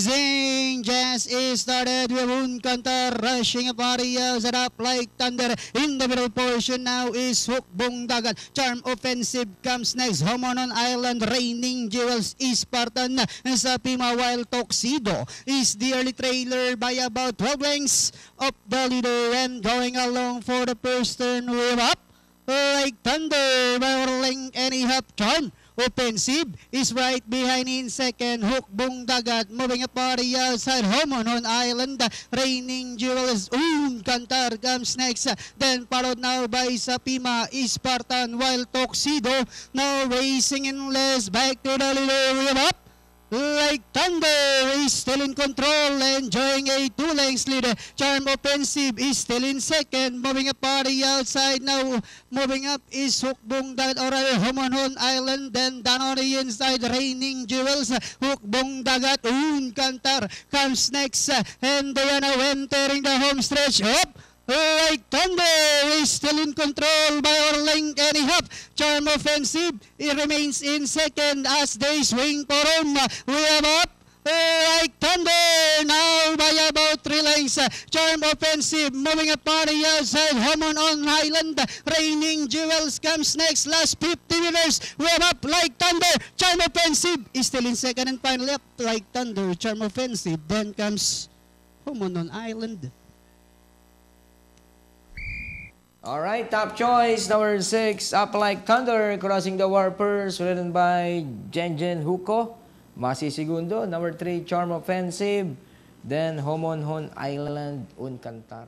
Racing Jazz is started with Unkantar rushing a party set up like thunder. In the middle portion now is Hukbong Dagat. Charm Offensive comes next. Homonon Island, Raining Jewels, Spartan sa Pima, while Tuxedo is the early trailer by about 12 lengths of the leader, and going along for the first turn with up like thunder by length and a half. Charm Offensive is right behind in second. Hukbong Dagat moving a party outside. Homonon Island, Raining Jewels, Unkantar comes next. Then followed now by Sapima, Spartan, while Tuxedo now racing in less. Back to the leader with up like thunder is still in control, enjoying a 2 lengths lead. Charm Offensive is still in second, moving a party outside now. Moving up is Hukbong Dagat or Homonon Island, then down on the inside Raining Jewels. Hukbong Dagat, Unkantar comes next, and they are now entering the home stretch. Up like thunder is still in control by Orling and a half. Charm Offensive, it remains in second as they swing for home. We have up like thunder now by about 3 lengths. Charm Offensive moving a party outside. Homonon Island, Raining Jewels comes next. Last 50 meters, we have up like thunder. Charm Offensive is still in second, and finally up like thunder. Charm Offensive, then comes Homonon Island. Alright, top choice, number 6, Up Like Thunder, crossing the Warpers, ridden by Jenjen Huko. Masi segundo, number 3, Charm Offensive, then Homonon Island, Unkantar.